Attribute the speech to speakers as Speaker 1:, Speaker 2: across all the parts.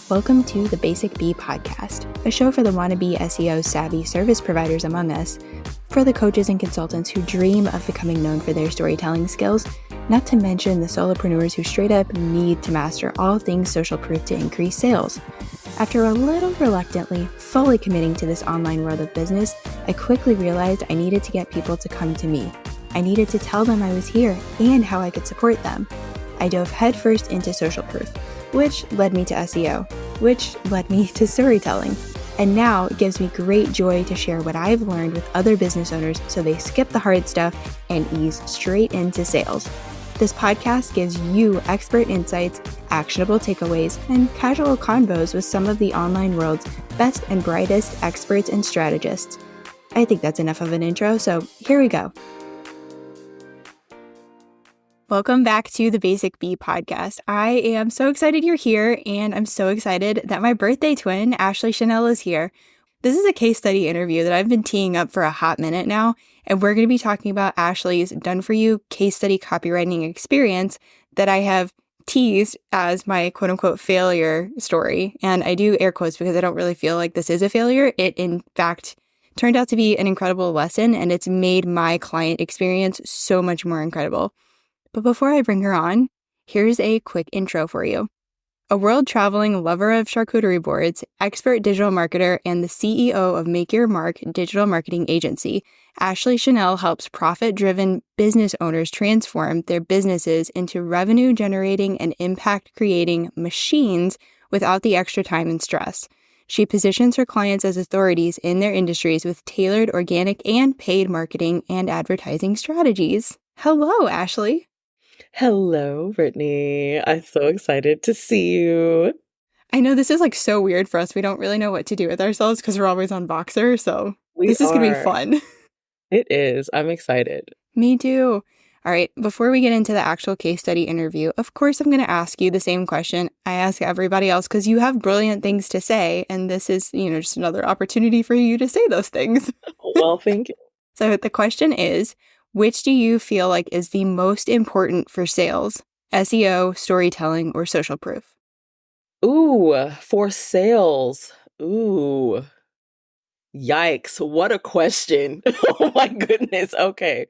Speaker 1: Welcome to the Basic Bee podcast, a show for the wannabe SEO savvy service providers among us, for the coaches and consultants who dream of becoming known for their storytelling skills, not to mention the solopreneurs who straight up need to master all things social proof to increase sales. After a little reluctantly fully committing to this online world of business, I quickly realized I needed to get people to come to me. I needed to tell them I was here and how I could support them. I dove headfirst into social proof, which led me to SEO, which led me to storytelling. And now it gives me great joy to share what I've learned with other business owners so they skip the hard stuff and ease straight into sales. This podcast gives you expert insights, actionable takeaways, and casual convos with some of the online world's best and brightest experts and strategists. I think that's enough of an intro, so here we go. Welcome back to the Basic Bee podcast. I am so excited you're here, and I'm so excited that my birthday twin, Ashleigh Chanél, is here. This is a case study interview that I've been teeing up for a hot minute now, and we're going to be talking about Ashleigh's done-for-you case study copywriting experience that I have teased as my quote-unquote failure story. And I do air quotes because I don't really feel like this is a failure. It, in fact, turned out to be an incredible lesson, and it's made my client experience so much more incredible. But before I bring her on, here's a quick intro for you. A world-traveling lover of charcuterie boards, expert digital marketer, and the CEO of Make Your Mark digital marketing agency, Ashleigh Chanél helps profit-driven business owners transform their businesses into revenue-generating and impact-creating machines without the extra time and stress. She positions her clients as authorities in their industries with tailored organic and paid marketing and advertising strategies. Hello, Ashleigh.
Speaker 2: Hello, Brittany. I'm so excited to see you.
Speaker 1: I know this is like so weird for us. We don't really know what to do with ourselves because we're always on Boxer. So this is going to be fun.
Speaker 2: It is. I'm excited.
Speaker 1: Me too. All right. Before we get into the actual case study interview, of course, I'm going to ask you the same question I ask everybody else because you have brilliant things to say. And this is, just another opportunity for you to say those things.
Speaker 2: Well, thank you.
Speaker 1: So the question is, which do you feel like is the most important for sales? SEO, storytelling, or social proof?
Speaker 2: Ooh, for sales. Ooh. Yikes. What a question. Oh my goodness. Okay.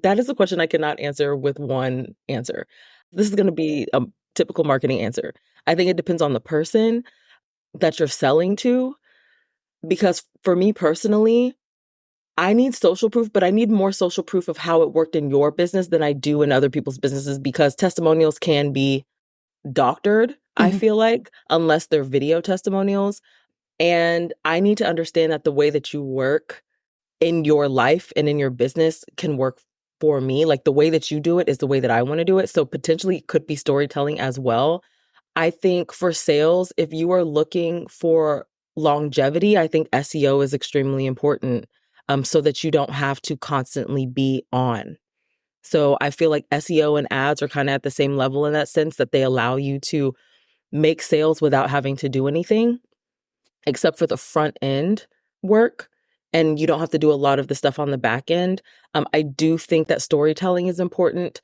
Speaker 2: That is a question I cannot answer with one answer. This is going to be a typical marketing answer. I think it depends on the person that you're selling to, because for me personally, I need social proof, but I need more social proof of how it worked in your business than I do in other people's businesses, because testimonials can be doctored, I feel like, unless they're video testimonials. And I need to understand that the way that you work in your life and in your business can work for me. Like the way that you do it is the way that I want to do it. So potentially it could be storytelling as well. I think for sales, if you are looking for longevity, I think SEO is extremely important. So that you don't have to constantly be on. So I feel like SEO and ads are kind of at the same level in that sense, that they allow you to make sales without having to do anything except for the front end work. And you don't have to do a lot of the stuff on the back end. I do think that storytelling is important,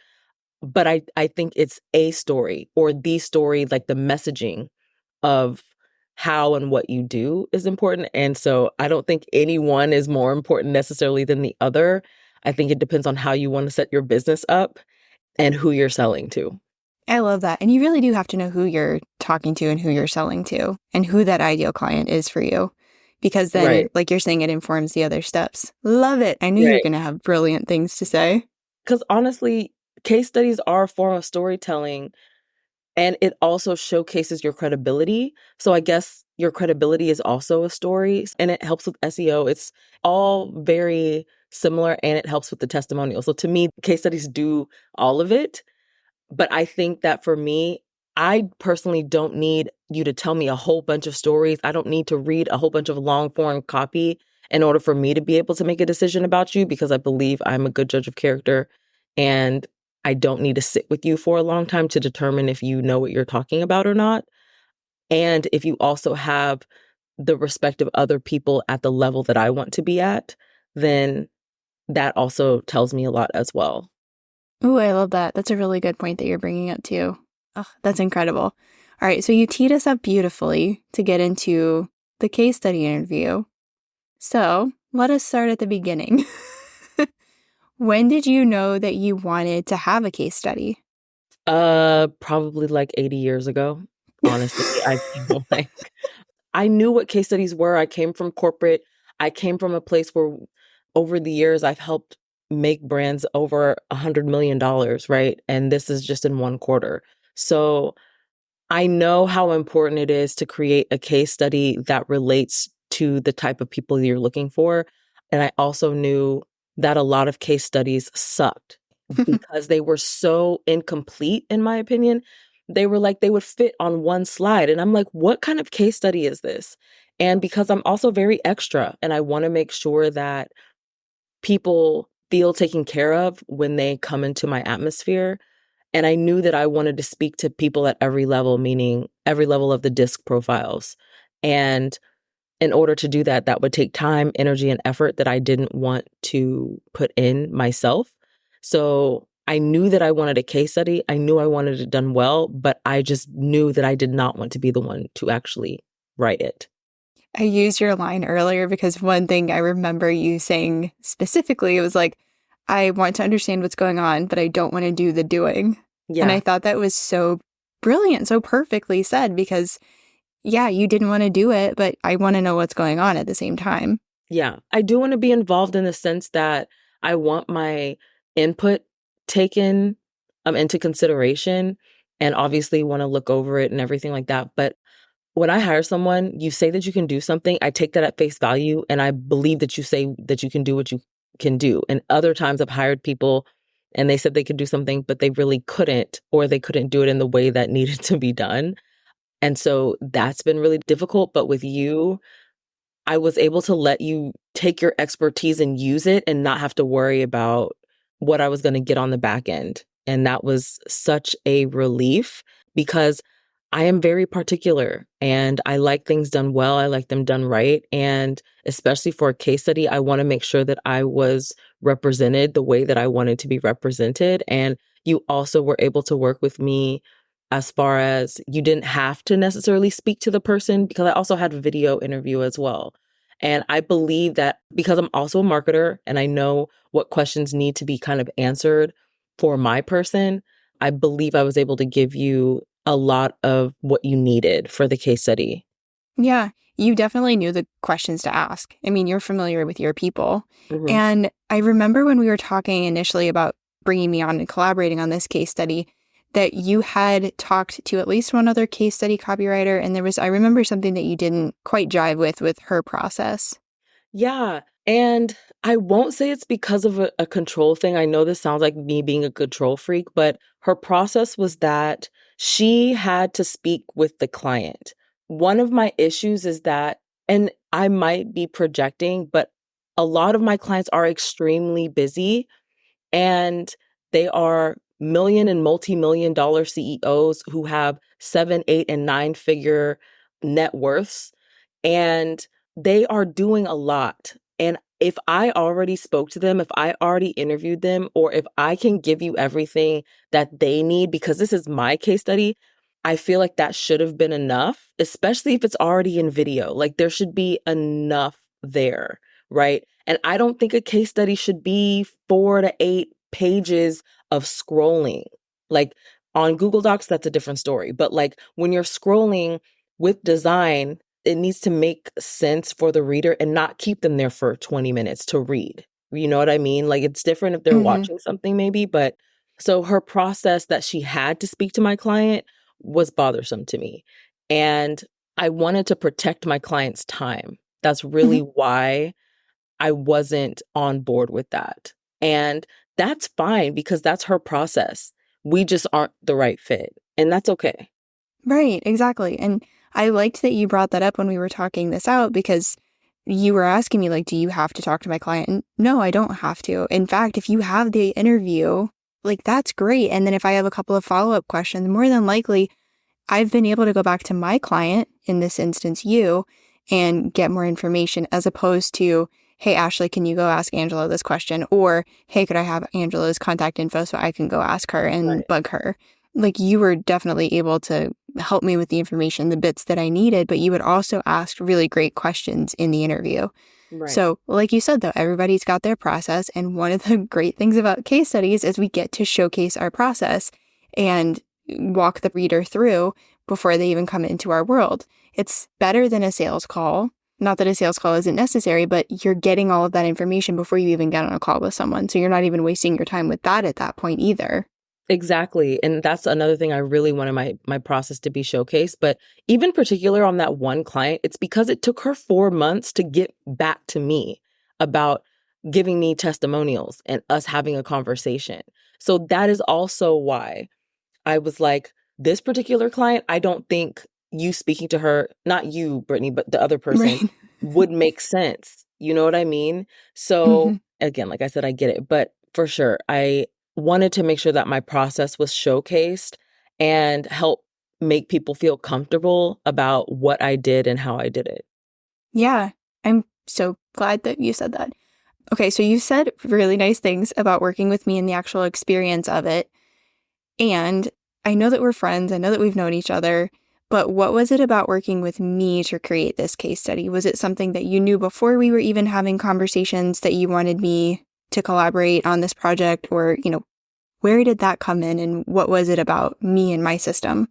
Speaker 2: but I think it's a story or the story, like the messaging of how and what you do is important. And so I don't think any one is more important necessarily than the other. I think it depends on how you want to set your business up and who you're selling to.
Speaker 1: I love that. And you really do have to know who you're talking to and who you're selling to and who that ideal client is for you. Because then, like you're saying, it informs the other steps. Love it. I knew you were going to have brilliant things to say.
Speaker 2: Because honestly, case studies are a form of storytelling. And it also showcases your credibility. So I guess your credibility is also a story, and it helps with SEO. It's all very similar, and it helps with the testimonial. So to me, case studies do all of it. But I think that for me, I personally don't need you to tell me a whole bunch of stories. I don't need to read a whole bunch of long form copy in order for me to be able to make a decision about you, because I believe I'm a good judge of character, and I don't need to sit with you for a long time to determine if you know what you're talking about or not. And if you also have the respect of other people at the level that I want to be at, then that also tells me a lot as well.
Speaker 1: Oh, I love that. That's a really good point that you're bringing up too. Oh, that's incredible. All right, so you teed us up beautifully to get into the case study interview. So let us start at the beginning. When did you know that you wanted to have a case study?
Speaker 2: Probably like 80 years ago. Honestly, I feel like I knew what case studies were. I came from corporate. I came from a place where over the years I've helped make brands over $100 million, right? And this is just in one quarter. So I know how important it is to create a case study that relates to the type of people you're looking for. And I also knew that a lot of case studies sucked because they were so incomplete, in my opinion. They were like, they would fit on one slide. And I'm like, what kind of case study is this? And because I'm also very extra and I want to make sure that people feel taken care of when they come into my atmosphere. And I knew that I wanted to speak to people at every level, meaning every level of the disc profiles. And in order to do that, that would take time, energy, and effort that I didn't want to put in myself. So I knew that I wanted a case study. I knew I wanted it done well, but I just knew that I did not want to be the one to actually write it.
Speaker 1: I used your line earlier because one thing I remember you saying specifically, it was like, I want to understand what's going on, but I don't want to do the doing. And I
Speaker 2: Yeah.
Speaker 1: thought that was so brilliant, so perfectly said because, yeah, you didn't want to do it, but I want to know what's going on at the same time.
Speaker 2: Yeah. I do want to be involved in the sense that I want my input taken into consideration and obviously want to look over it and everything like that. But when I hire someone, you say that you can do something, I take that at face value and I believe that you say that you can do what you can do. And other times I've hired people and they said they could do something, but they really couldn't, or they couldn't do it in the way that needed to be done. And so that's been really difficult. But with you, I was able to let you take your expertise and use it and not have to worry about what I was going to get on the back end. And that was such a relief because I am very particular and I like things done well. I like them done right. And especially for a case study, I want to make sure that I was represented the way that I wanted to be represented. And you also were able to work with me as far as you didn't have to necessarily speak to the person because I also had a video interview as well. And I believe that because I'm also a marketer and I know what questions need to be kind of answered for my person, I believe I was able to give you a lot of what you needed for the case study.
Speaker 1: Yeah, you definitely knew the questions to ask. I mean, you're familiar with your people.
Speaker 2: Hmm.
Speaker 1: And I remember when we were talking initially about bringing me on and collaborating on this case study, that you had talked to at least one other case study copywriter. And I remember something that you didn't quite jive with her process.
Speaker 2: Yeah. And I won't say it's because of a control thing. I know this sounds like me being a control freak, but her process was that she had to speak with the client. One of my issues is that, and I might be projecting, but a lot of my clients are extremely busy and they are million and multi-million dollar CEOs who have 7, 8, and 9-figure net worths. And they are doing a lot. And if I already spoke to them, if I already interviewed them, or if I can give you everything that they need, because this is my case study, I feel like that should have been enough, especially if it's already in video. Like there should be enough there, right? And I don't think a case study should be 4 to 8 pages of scrolling. Like on Google Docs, that's a different story. But like when you're scrolling with design, it needs to make sense for the reader and not keep them there for 20 minutes to read. You know what I mean? Like it's different if they're
Speaker 1: Hmm.
Speaker 2: watching something maybe, but so her process that she had to speak to my client was bothersome to me. And I wanted to protect my client's time. That's really
Speaker 1: Hmm.
Speaker 2: why I wasn't on board with that. And that's fine because that's her process. We just aren't the right fit. And that's okay.
Speaker 1: Right, exactly. And I liked that you brought that up when we were talking this out because you were asking me, like, do you have to talk to my client? And no, I don't have to. In fact, if you have the interview, like, that's great. And then if I have a couple of follow-up questions, more than likely, I've been able to go back to my client, in this instance, you, and get more information as opposed to, hey, Ashleigh, can you go ask Angela this question? Or, hey, could I have Angela's contact info so I can go ask her and
Speaker 2: Right.
Speaker 1: bug her? Like, you were definitely able to help me with the information, the bits that I needed, but you would also ask really great questions in the interview.
Speaker 2: Right.
Speaker 1: So like you said, though, everybody's got their process. And one of the great things about case studies is we get to showcase our process and walk the reader through before they even come into our world. It's better than a sales call. Not that a sales call isn't necessary, but you're getting all of that information before you even get on a call with someone. So you're not even wasting your time with that at that point either.
Speaker 2: Exactly. And that's another thing I really wanted my process to be showcased. But even particular on that one client, it's because it took her 4 months to get back to me about giving me testimonials and us having a conversation. So that is also why I was like, this particular client, I don't think you speaking to her, not you, Brittany, but the other person
Speaker 1: Right.
Speaker 2: would make sense. You know what I mean? So
Speaker 1: Mm-hmm.
Speaker 2: again, like I said, I get it. But for sure, I wanted to make sure that my process was showcased and help make people feel comfortable about what I did and how I did it.
Speaker 1: Yeah, I'm so glad that you said that. Okay, so you said really nice things about working with me and the actual experience of it. And I know that we're friends, I know that we've known each other, but what was it about working with me to create this case study? Was it something that you knew before we were even having conversations that you wanted me to collaborate on this project? Or, where did that come in and what was it about me and my system?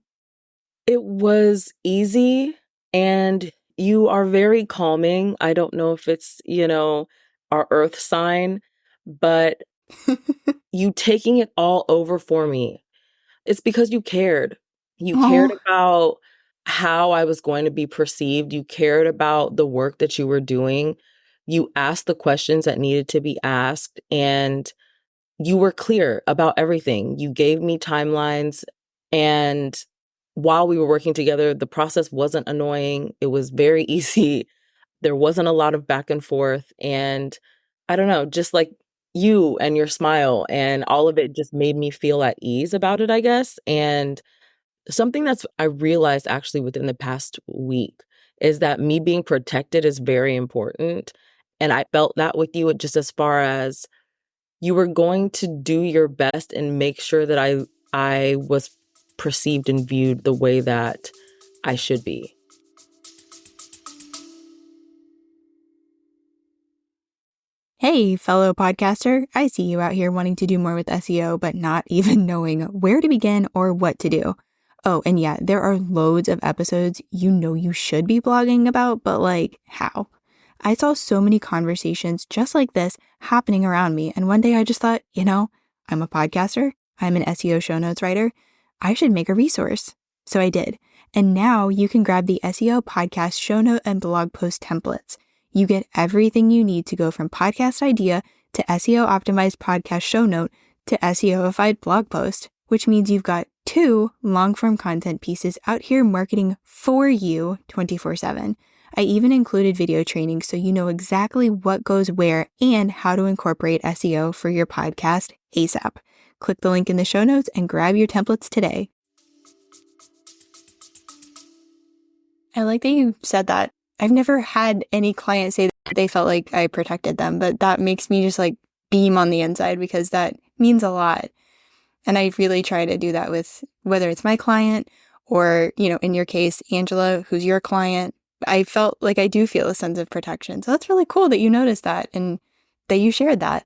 Speaker 2: It was easy and you are very calming. I don't know if it's, our earth sign, but you taking it all over for me. It's because you cared. You cared
Speaker 1: Oh,
Speaker 2: about how I was going to be perceived. You cared about the work that you were doing. You asked the questions that needed to be asked, and you were clear about everything. You gave me timelines. And while we were working together, the process wasn't annoying. It was very easy. There wasn't a lot of back and forth. And I don't know, just like you and your smile and all of it just made me feel at ease about it, I guess. And something that's I realized actually within the past week is that me being protected is very important. And I felt that with you just as far as you were going to do your best and make sure that I was perceived and viewed the way that I should be.
Speaker 1: hey, fellow podcaster. I see you out here wanting to do more with SEO, but not even knowing where to begin or what to do. Oh, and yeah, there are loads of episodes you should be blogging about, but like, how? I saw so many conversations just like this happening around me, and one day I just thought, I'm a podcaster, I'm an SEO show notes writer, I should make a resource. So I did. And now you can grab the SEO podcast show note and blog post templates. You get everything you need to go from podcast idea to SEO optimized podcast show note to SEOified blog post, which means you've got 2 long-form content pieces out here marketing for you 24/7. I even included video training so you know exactly what goes where and how to incorporate SEO for your podcast ASAP. Click the link in the show notes and grab your templates today. I like that you said that. I've never had any client say that they felt like I protected them, but that makes me just like beam on the inside because that means a lot. And I really try to do that with whether it's my client or, in your case, Angela, who's your client. I felt like I do feel a sense of protection. So that's really cool that you noticed that and that you shared that.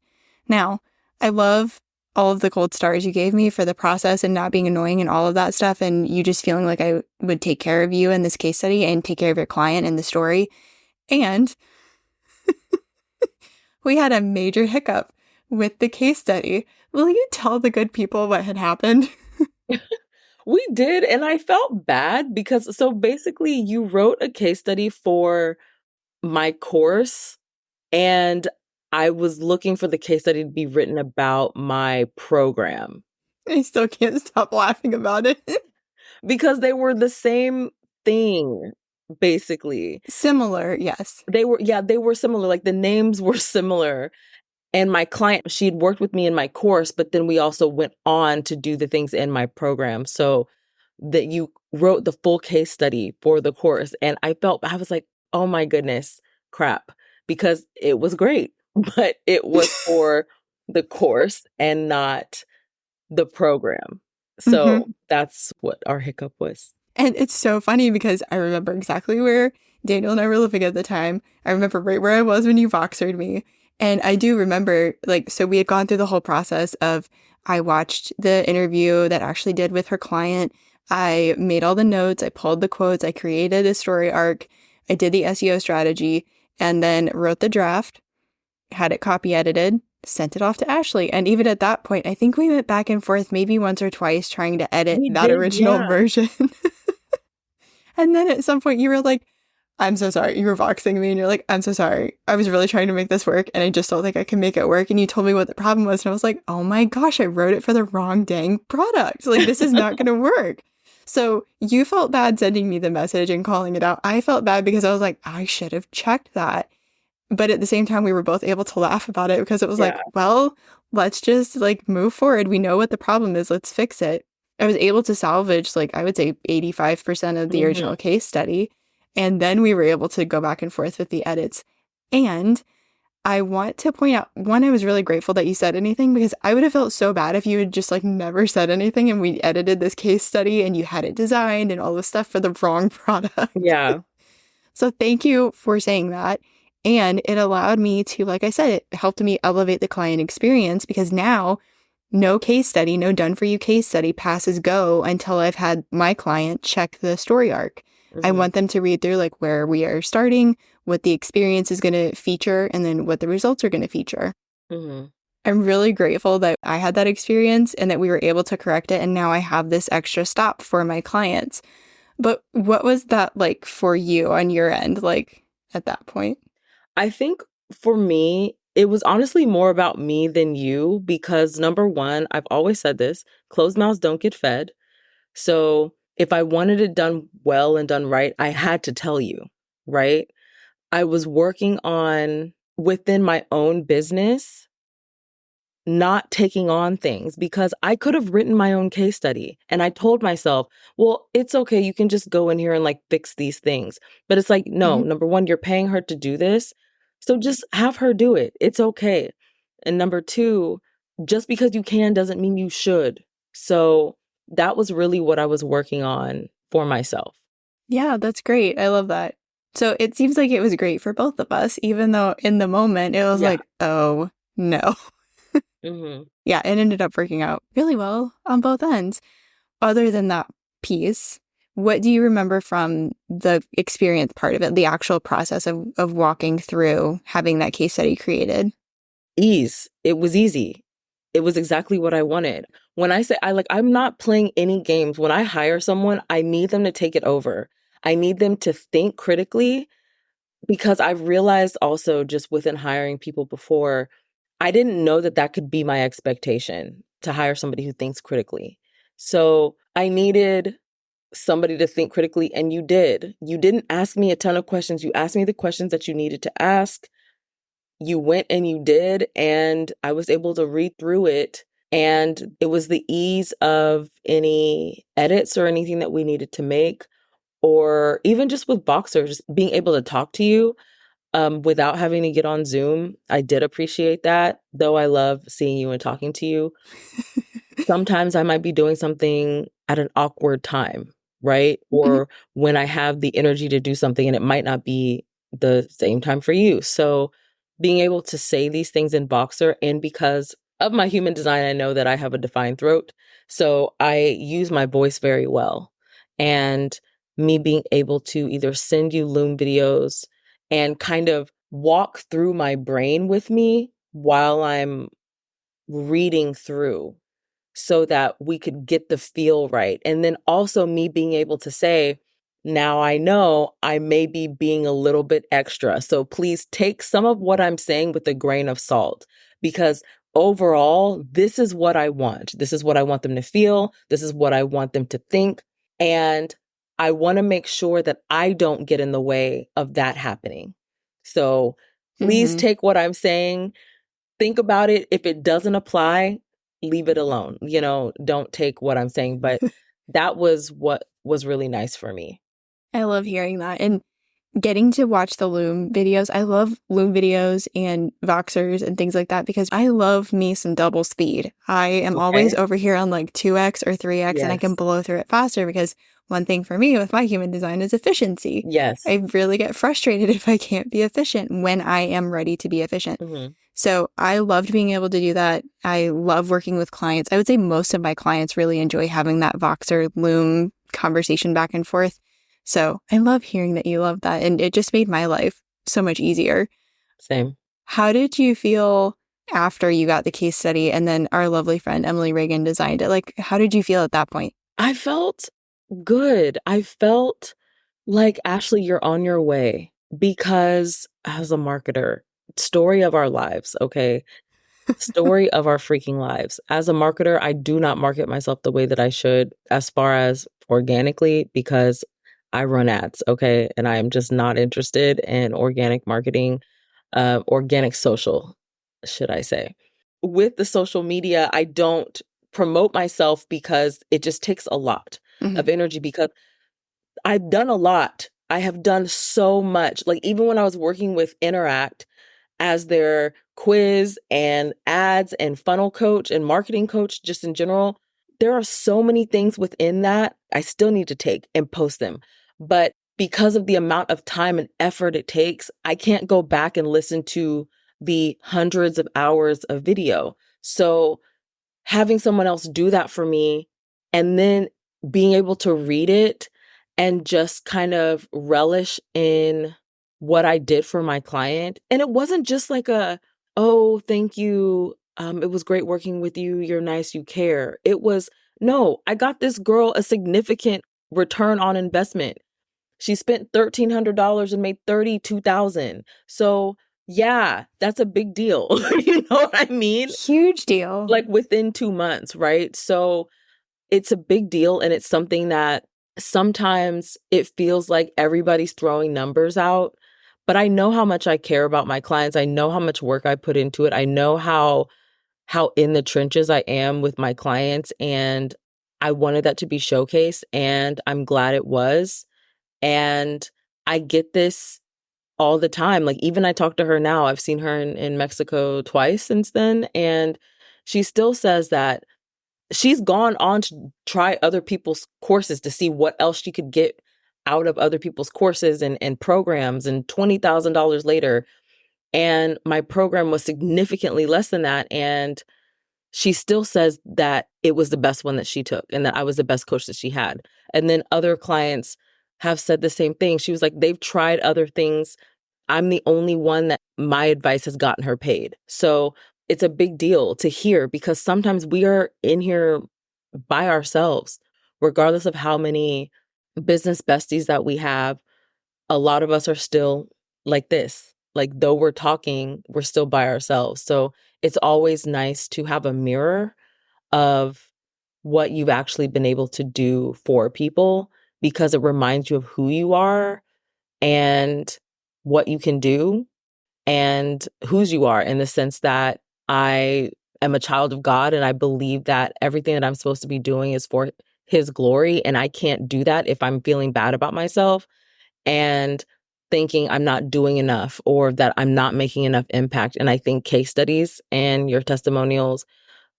Speaker 1: Now, I love all of the gold stars you gave me for the process and not being annoying and all of that stuff. And you just feeling like I would take care of you in this case study and take care of your client in the story. And we had a major hiccup with the case study. Will you tell the good people what had happened?
Speaker 2: We did, and I felt bad because so basically you wrote a case study for my course, and I was looking for the case study to be written about my program
Speaker 1: I still can't stop laughing about it.
Speaker 2: because they were the same thing, basically.
Speaker 1: Similar, yes.
Speaker 2: They were similar. Like the names were similar. And my client, she'd worked with me in my course, but then we also went on to do the things in my program. So that you wrote the full case study for the course. And I was like, oh my goodness, crap, because it was great, but it was for the course and not the program.
Speaker 1: Mm-hmm.
Speaker 2: So that's what our hiccup was.
Speaker 1: And it's so funny because I remember exactly where Daniel and I were living at the time. I remember right where I was when you Voxered me. And I do remember, like, so we had gone through the whole process of I watched the interview that Ashleigh did with her client. I made all the notes. I pulled the quotes. I created a story arc. I did the SEO strategy and then wrote the draft, had it copy edited, sent it off to Ashleigh. And even at that point, I think we went back and forth maybe once or twice trying to edit
Speaker 2: We
Speaker 1: that
Speaker 2: did,
Speaker 1: original
Speaker 2: yeah.
Speaker 1: version. And then at some point you were like, I'm so sorry. You were voxing me and you're like, I'm so sorry. I was really trying to make this work and I just don't think I can make it work. And you told me what the problem was. And I was like, oh my gosh, I wrote it for the wrong dang product. Like, this is not going to work. So you felt bad sending me the message and calling it out. I felt bad because I was like, I should have checked that. But at the same time, we were both able to laugh about it because it was like,
Speaker 2: Yeah.
Speaker 1: well, let's just like move forward. We know what the problem is. Let's fix it. I was able to salvage, like, I would say 85% of the
Speaker 2: Mm-hmm.
Speaker 1: original case study. And then we were able to go back and forth with the edits. And I want to point out, one, I was really grateful that you said anything because I would have felt so bad if you had just like never said anything and we edited this case study and you had it designed and all this stuff for the wrong product.
Speaker 2: Yeah.
Speaker 1: So thank you for saying that. And it allowed me to, like I said, it helped me elevate the client experience because now no case study, no done for you case study passes go until I've had my client check the story arc. I
Speaker 2: Mm-hmm.
Speaker 1: want them to read through like where we are starting, what the experience is going to feature, and then what the results are going to feature.
Speaker 2: Mm-hmm.
Speaker 1: I'm really grateful that I had that experience and that we were able to correct it. And now I have this extra stop for my clients. But what was that like for you on your end, like at that point?
Speaker 2: I think for me, it was honestly more about me than you because number one, I've always said this, closed mouths don't get fed. So if I wanted it done well and done right, I had to tell you, right? I was working on within my own business, not taking on things because I could have written my own case study. And I told myself, well, it's okay. You can just go in here and like fix these things. But it's like, no,
Speaker 1: Mhm.
Speaker 2: number one, you're paying her to do this. So just have her do it. It's okay. And number two, just because you can doesn't mean you should. So that was really what I was working on for myself.
Speaker 1: Yeah, that's great. I love that. So it seems like it was great for both of us, even though in the moment it was
Speaker 2: Yeah.
Speaker 1: like, oh no.
Speaker 2: Hmm.
Speaker 1: Yeah, it ended up working out really well on both ends. Other than that piece, what do you remember from the experience part of it, the actual process of walking through having that case study created?
Speaker 2: Ease. It was easy. It was exactly what I wanted. When I say I'm not playing any games. When I hire someone, I need them to take it over. I need them to think critically because I've realized also just within hiring people before, I didn't know that that could be my expectation to hire somebody who thinks critically. So I needed somebody to think critically, and you did. You didn't ask me a ton of questions. You asked me the questions that you needed to ask. You went and you did, and I was able to read through it. And it was the ease of any edits or anything that we needed to make, or even just with Boxers, being able to talk to you without having to get on Zoom. I did appreciate that, though I love seeing you and talking to you. Sometimes I might be doing something at an awkward time, right?
Speaker 1: Mhm.
Speaker 2: Or when I have the energy to do something and it might not be the same time for you. So being able to say these things in Boxer, and because of my human design, I know that I have a defined throat. So I use my voice very well. And me being able to either send you Loom videos and kind of walk through my brain with me while I'm reading through so that we could get the feel right. And then also me being able to say, now I know I may be being a little bit extra. So please take some of what I'm saying with a grain of salt because overall, this is what I want. This is what I want them to feel. This is what I want them to think. And I want to make sure that I don't get in the way of that happening. So please
Speaker 1: Mhm.
Speaker 2: take what I'm saying, think about it. If it doesn't apply, leave it alone. Don't take what I'm saying. But that was what was really nice for me.
Speaker 1: I love hearing that. And getting to watch the Loom videos. I love Loom videos and Voxers and things like that because I love me some double speed. I am always
Speaker 2: Okay.
Speaker 1: over here on like 2x or 3x and I can
Speaker 2: Yes.
Speaker 1: blow through it faster because one thing for me with my human design is efficiency.
Speaker 2: Yes.
Speaker 1: I really get frustrated if I can't be efficient when I am ready to be efficient.
Speaker 2: Hmm.
Speaker 1: So I loved being able to do that. I love working with clients. I would say most of my clients really enjoy having that Voxer Loom conversation back and forth. So I love hearing that you love that. And it just made my life so much easier.
Speaker 2: Same.
Speaker 1: How did you feel after you got the case study and then our lovely friend Emily Reagan designed it? Like, how did you feel at that point?
Speaker 2: I felt good. I felt like, Ashleigh, you're on your way because as a marketer, story of our lives, okay? Story of our freaking lives. As a marketer, I do not market myself the way that I should as far as organically because I run ads, okay? And I am just not interested in organic marketing, organic social, should I say. With the social media, I don't promote myself because it just takes a lot
Speaker 1: Mm-hmm.
Speaker 2: of energy because I've done a lot. I have done so much. Like even when I was working with Interact as their quiz and ads and funnel coach and marketing coach, just in general, there are so many things within that I still need to take and post them. But because of the amount of time and effort it takes, I can't go back and listen to the hundreds of hours of video. So having someone else do that for me and then being able to read it and just kind of relish in what I did for my client. And it wasn't just like oh, thank you. It was great working with you. You're nice. You care. It was, no, I got this girl a significant return on investment. She spent $1,300 and made $32,000. So yeah, that's a big deal. You know what I mean?
Speaker 1: Huge deal.
Speaker 2: Like within 2 months, right? So it's a big deal and it's something that sometimes it feels like everybody's throwing numbers out, but I know how much I care about my clients. I know how much work I put into it. I know how in the trenches I am with my clients and I wanted that to be showcased and I'm glad it was. And I get this all the time. Like even I talk to her now. I've seen her in Mexico twice since then. And she still says that she's gone on to try other people's courses to see what else she could get out of other people's courses and programs and $20,000 later. And my program was significantly less than that. And she still says that it was the best one that she took and that I was the best coach that she had. And then other clients have said the same thing. She was like, they've tried other things. I'm the only one that my advice has gotten her paid. So it's a big deal to hear because sometimes we are in here by ourselves, regardless of how many business besties that we have. A lot of us are still like this. Like, though we're talking, we're still by ourselves. So it's always nice to have a mirror of what you've actually been able to do for people because it reminds you of who you are and what you can do and whose you are in the sense that I am a child of God and I believe that everything that I'm supposed to be doing is for his glory. And I can't do that if I'm feeling bad about myself and thinking I'm not doing enough or that I'm not making enough impact. And I think case studies and your testimonials,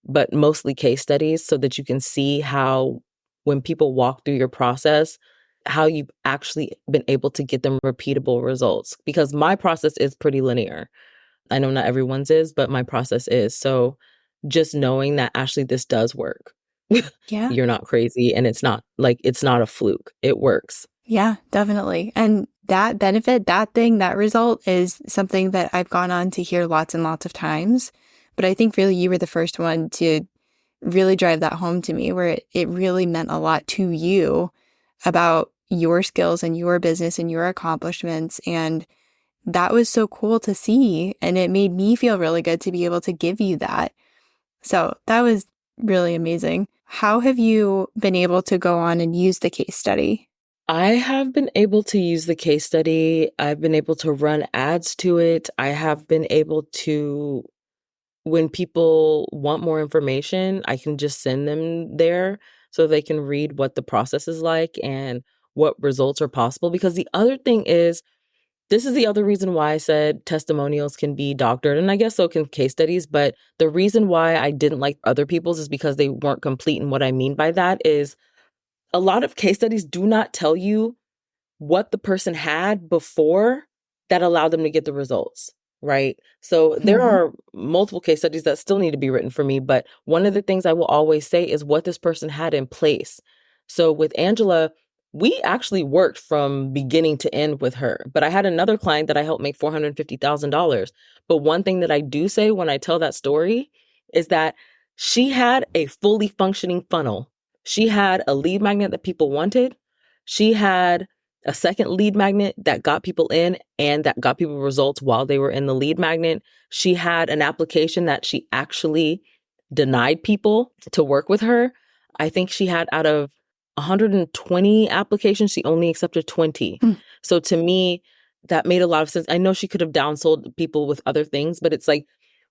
Speaker 2: but mostly case studies so that you can see how when people walk through your process, how you've actually been able to get them repeatable results. Because my process is pretty linear. I know not everyone's is, but my process is. So just knowing that actually this does work.
Speaker 1: Yeah.
Speaker 2: You're not crazy and it's not a fluke. It works.
Speaker 1: Yeah, definitely. And that benefit, that thing, that result is something that I've gone on to hear lots and lots of times. But I think really you were the first one to really drive that home to me, where it really meant a lot to you about your skills and your business and your accomplishments. And that was so cool to see. And it made me feel really good to be able to give you that. So that was really amazing. How have you been able to go on and use the case study?
Speaker 2: I have been able to use the case study. I've been able to run ads to it. I have been able to, when people want more information, I can just send them there so they can read what the process is like and what results are possible. Because the other thing is, This is the other reason why I said testimonials can be doctored, and I guess so can case studies. But the reason why I didn't like other people's is because they weren't complete. And what I mean by that is a lot of case studies do not tell you what the person had before that allowed them to get the results, right? So there
Speaker 1: Mm-hmm.
Speaker 2: are multiple case studies that still need to be written for me, but one of the things I will always say is what this person had in place. So with Angela, we actually worked from beginning to end with her, but I had another client that I helped make $450,000. But one thing that I do say when I tell that story is that she had a fully functioning funnel. She had a lead magnet that people wanted. She had a second lead magnet that got people in and that got people results while they were in the lead magnet. She had an application that she actually denied people to work with her. I think she had out of 120 applications, she only accepted 20. So to me, that made a lot of sense. I know she could have downsold people with other things, but it's like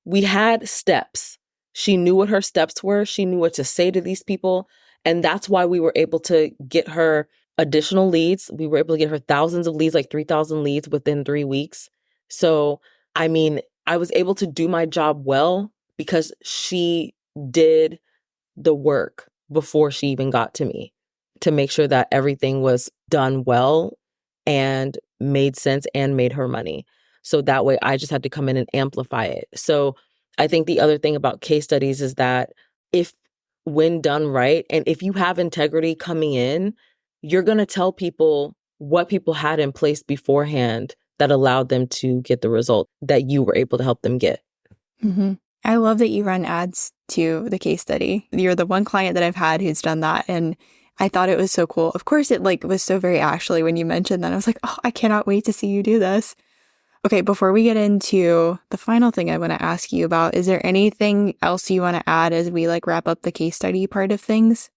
Speaker 2: we had steps. She knew what her steps were. She knew what to say to these people. And that's why we were able to get her additional leads. We were able to get her thousands of leads, like 3,000 leads within 3 weeks. So, I mean, I was able to do my job well because she did the work before she even got to me to make sure that everything was done well and made sense and made her money. So that way I just had to come in and amplify it. So I think the other thing about case studies is that if when done right, and if you have integrity coming in, you're going to tell people what people had in place beforehand that allowed them to get the result that you were able to help them get.
Speaker 1: Mm-hmm. I love that you run ads to the case study. You're the one client that I've had who's done that. And I thought it was so cool. Of course, it was so very Ashleigh when you mentioned that. I was like, oh, I cannot wait to see you do this. Okay, before we get into the final thing I want to ask you about, is there anything else you want to add as we wrap up the case study part of things?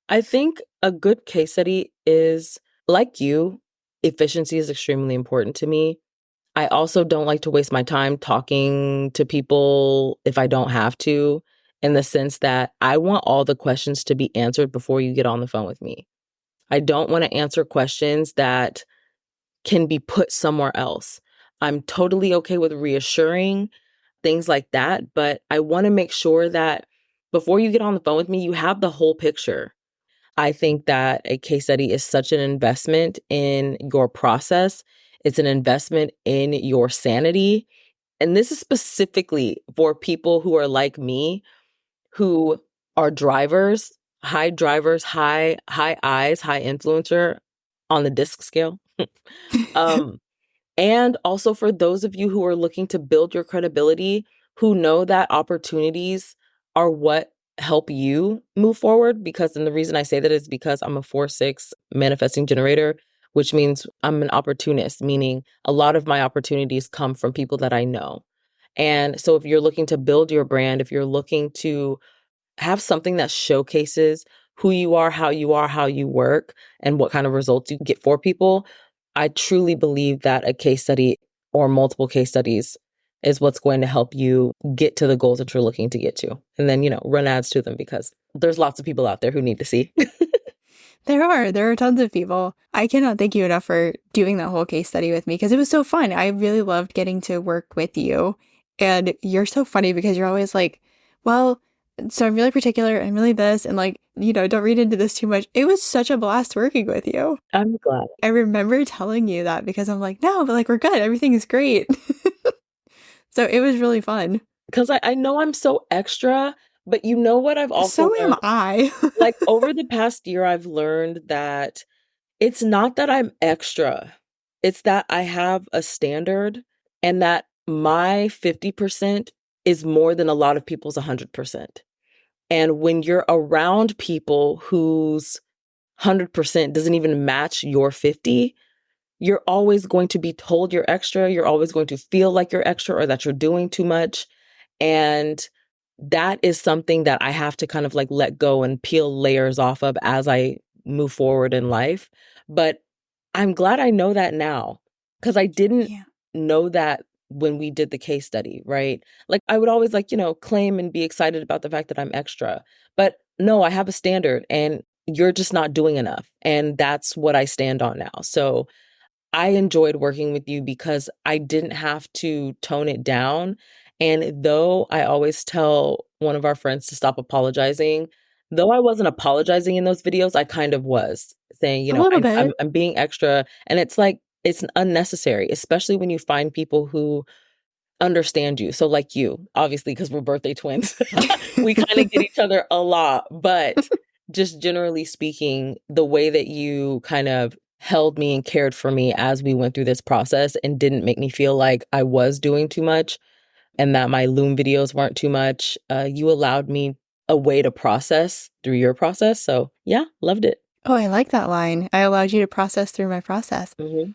Speaker 2: I think a good case study is, like you, efficiency is extremely important to me. I also don't like to waste my time talking to people if I don't have to, in the sense that I want all the questions to be answered before you get on the phone with me. I don't want to answer questions that can be put somewhere else. I'm totally okay with reassuring things like that, but I want to make sure that before you get on the phone with me, you have the whole picture. I think that a case study is such an investment in your process. It's an investment in your sanity. And this is specifically for people who are like me, who are drivers, high eyes, high influencer on the disc scale. Um, and also for those of you who are looking to build your credibility, who know that opportunities are what help you move forward. Because, and the reason I say that is because I'm a 4/6 manifesting generator, which means I'm an opportunist, meaning a lot of my opportunities come from people that I know. And so if you're looking to build your brand, if you're looking to have something that showcases who you are, how you work, and what kind of results you get for people, I truly believe that a case study or multiple case studies is what's going to help you get to the goals that you're looking to get to. And then, run ads to them because there's lots of people out there who need to see.
Speaker 1: There are tons of people. I cannot thank you enough for doing that whole case study with me because it was so fun. I really loved getting to work with you. And you're so funny because you're always like, well, so I'm really particular and really this and don't read into this too much. It was such a blast working with you.
Speaker 2: I'm glad.
Speaker 1: I remember telling you that because I'm like, no, but we're good. Everything is great. So it was really fun.
Speaker 2: Because I know I'm so extra, but you know what I've also
Speaker 1: So am
Speaker 2: learned?
Speaker 1: I.
Speaker 2: Over the past year, I've learned that it's not that I'm extra. It's that I have a standard and that my 50% is more than a lot of people's 100%. And when you're around people whose 100% doesn't even match your 50, you're always going to be told you're extra. You're always going to feel like you're extra or that you're doing too much. And that is something that I have to kind of let go and peel layers off of as I move forward in life. But I'm glad I know that now because I didn't
Speaker 1: Yeah.
Speaker 2: know that when we did the case study, right? I would always claim and be excited about the fact that I'm extra. But no, I have a standard and you're just not doing enough. And that's what I stand on now. So I enjoyed working with you because I didn't have to tone it down. And though I always tell one of our friends to stop apologizing, though I wasn't apologizing in those videos, I kind of was saying,
Speaker 1: A little
Speaker 2: I'm,
Speaker 1: bit.
Speaker 2: I'm being extra. And it's like, it's unnecessary, especially when you find people who understand you. So like you, obviously, because we're birthday twins, we kind of get each other a lot. But just generally speaking, the way that you kind of held me and cared for me as we went through this process and didn't make me feel like I was doing too much and that my Loom videos weren't too much, you allowed me a way to process through your process. So yeah, loved it.
Speaker 1: Oh, I like that line. I allowed you to process through my process.
Speaker 2: Hmm.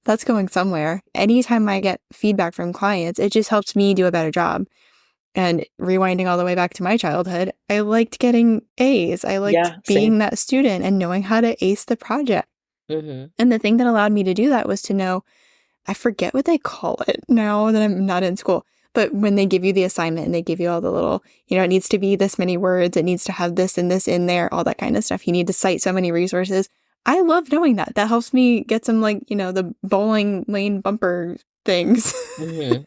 Speaker 1: That's going somewhere. Anytime I get feedback from clients, it just helps me do a better job. And rewinding all the way back to my childhood, I liked getting A's. I liked
Speaker 2: Yeah,
Speaker 1: being
Speaker 2: same.
Speaker 1: that student and knowing how to ace the project.
Speaker 2: Hmm.
Speaker 1: And the thing that allowed me to do that was to know, I forget what they call it now that I'm not in school, but when they give you the assignment and they give you all the little, it needs to be this many words, it needs to have this and this in there, all that kind of stuff. You need to cite so many resources. I love knowing that. That helps me get some the bowling lane bumper things.
Speaker 2: Hmm.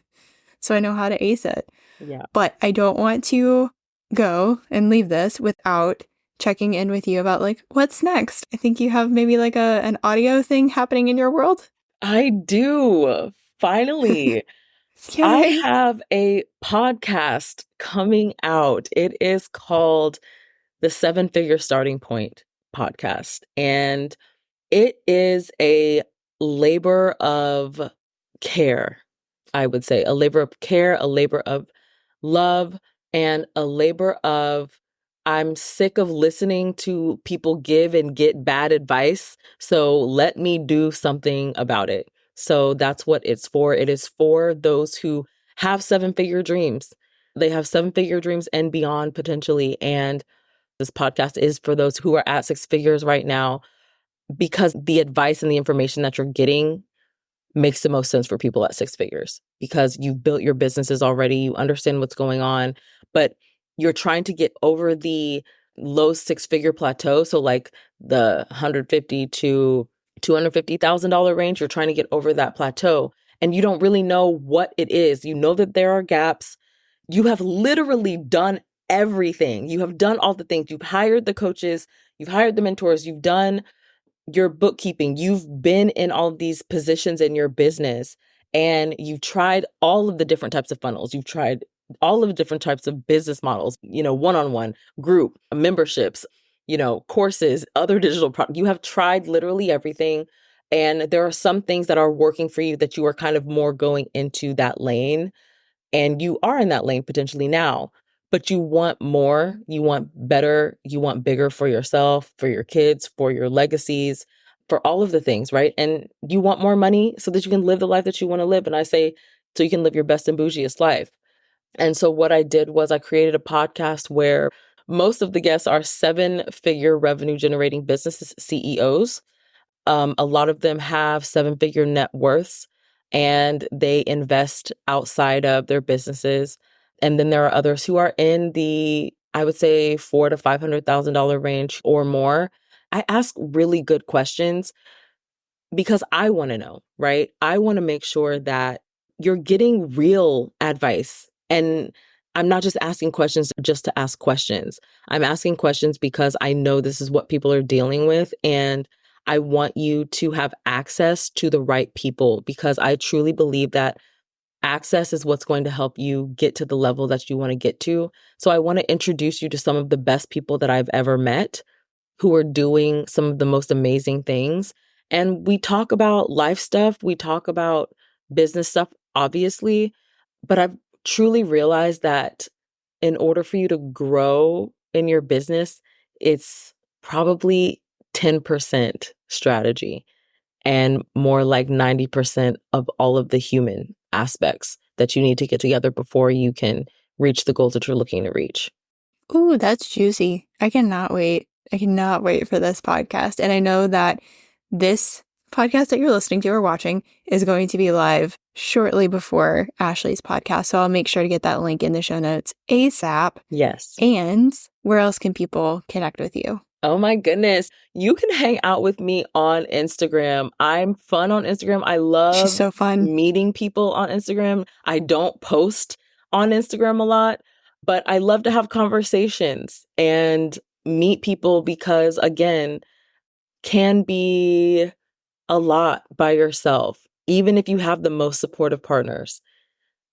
Speaker 1: So I know how to ace it.
Speaker 2: Yeah.
Speaker 1: But I don't want to go and leave this without checking in with you about what's next. I think you have maybe an audio thing happening in your world.
Speaker 2: I do. Finally. I
Speaker 1: Yay.
Speaker 2: have a podcast coming out. It is called the 7-Figure Starting Point podcast. And it is a labor of care, I would say. A labor of care, a labor of love, and a labor of I'm sick of listening to people give and get bad advice. So let me do something about it. So that's what it's for. It is for those who have 7-figure dreams. They have 7-figure dreams and beyond potentially. And this podcast is for those who are at 6 figures right now because the advice and the information that you're getting makes the most sense for people at 6 figures because you've built your businesses already, you understand what's going on, but you're trying to get over the low 6-figure plateau. So like the 150 to $250,000 range, you're trying to get over that plateau and you don't really know what it is. You know that there are gaps. You have literally done everything. You have done all the things. You've hired the coaches, you've hired the mentors, you've done your bookkeeping, you've been in all of these positions in your business and you've tried all of the different types of funnels. You've tried all of the different types of business models, one-on-one, group, memberships, courses, other digital products. You have tried literally everything. And there are some things that are working for you that you are kind of more going into that lane and you are in that lane potentially now, but you want more, you want better, you want bigger for yourself, for your kids, for your legacies, for all of the things, right? And you want more money so that you can live the life that you want to live. And I say, so you can live your best and bougiest life. And so what I did was I created a podcast where most of the guests are 7-figure revenue generating business CEOs. A lot of them have 7-figure net worths and they invest outside of their businesses. And then there are others who are in the, I would say, $400,000 to $500,000 range or more. I ask really good questions because I want to know, right? I want to make sure that you're getting real advice. And I'm not just asking questions just to ask questions. I'm asking questions because I know this is what people are dealing with. And I want you to have access to the right people because I truly believe that access is what's going to help you get to the level that you want to get to. So I want to introduce you to some of the best people that I've ever met who are doing some of the most amazing things. And we talk about life stuff, we talk about business stuff, obviously, but I've truly realized that in order for you to grow in your business, it's probably 10% strategy and more like 90% of all of the human aspects that you need to get together before you can reach the goals that you're looking to reach.
Speaker 1: Ooh, that's juicy. I cannot wait. I cannot wait for this podcast. And I know that this podcast that you're listening to or watching is going to be live shortly before Ashleigh's podcast. So I'll make sure to get that link in the show notes ASAP.
Speaker 2: Yes.
Speaker 1: And where else can people connect with you?
Speaker 2: Oh my goodness. You can hang out with me on Instagram. I'm fun on Instagram. I
Speaker 1: She's
Speaker 2: love
Speaker 1: so fun.
Speaker 2: meeting people on Instagram. I don't post on Instagram a lot, but I love to have conversations and meet people because, again, can be a lot by yourself, even if you have the most supportive partners.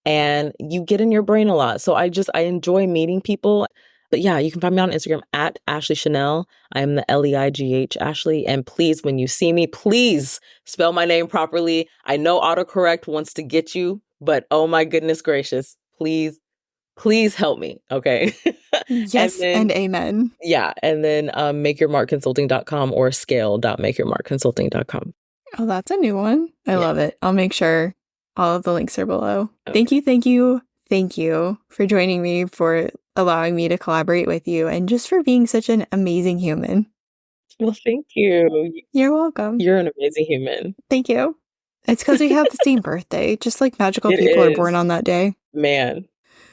Speaker 2: And you get in your brain a lot. So I enjoy meeting people. But yeah, you can find me on Instagram at Ashleigh Chanél. I am the Leigh Ashley. And please, when you see me, please spell my name properly. I know autocorrect wants to get you, but oh my goodness gracious, please help me. Okay. And
Speaker 1: Yes,
Speaker 2: then,
Speaker 1: and amen.
Speaker 2: yeah. And then makeyourmarkconsulting.com or scale.makeyourmarkconsulting.com.
Speaker 1: Oh, that's a new one. I
Speaker 2: Yeah.
Speaker 1: love it. I'll make sure all of the links are below.
Speaker 2: Okay.
Speaker 1: Thank you for joining me, for allowing me to collaborate with you, and just for being such an amazing human.
Speaker 2: Well, thank you.
Speaker 1: You're welcome.
Speaker 2: You're an amazing human.
Speaker 1: Thank you. It's because we have the same birthday, just like magical
Speaker 2: It
Speaker 1: people are
Speaker 2: is.
Speaker 1: born on that day.
Speaker 2: Man,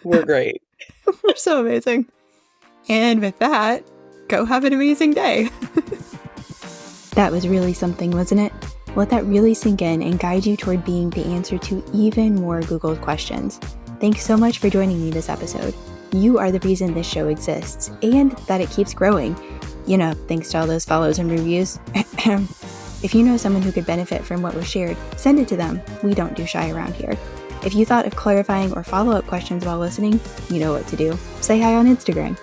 Speaker 2: we're great.
Speaker 1: We're so amazing. And with that, go have an amazing day. That was really something, wasn't it? Let that really sink in and guide you toward being the answer to even more Googled questions. Thanks so much for joining me this episode. You are the reason this show exists and that it keeps growing. You know, thanks to all those follows and reviews. If you know someone who could benefit from what was shared, send it to them. We don't do shy around here. If you thought of clarifying or follow-up questions while listening, you know what to do. Say hi on Instagram.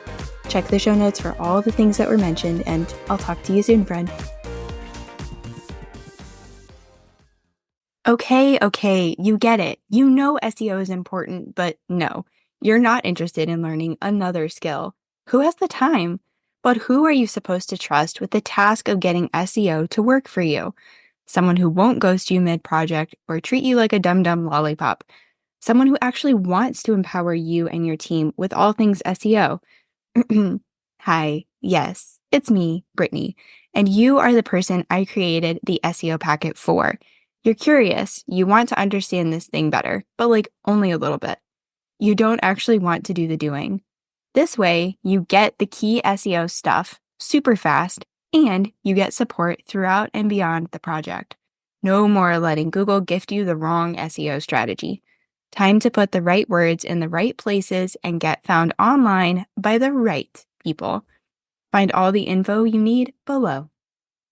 Speaker 1: Check the show notes for all the things that were mentioned, and I'll talk to you soon, friend. Okay, you get it. You know SEO is important, but no, you're not interested in learning another skill. Who has the time? But who are you supposed to trust with the task of getting SEO to work for you? Someone who won't ghost you mid-project or treat you like a dum-dum lollipop. Someone who actually wants to empower you and your team with all things SEO. Hi, yes, it's me, Brittany, and you are the person I created the SEO packet for. You're curious, you want to understand this thing better, but like only a little bit. You don't actually want to do the doing. This way, you get the key SEO stuff super fast, and you get support throughout and beyond the project. No more letting Google gift you the wrong SEO strategy. Time to put the right words in the right places and get found online by the right people. Find all the info you need below.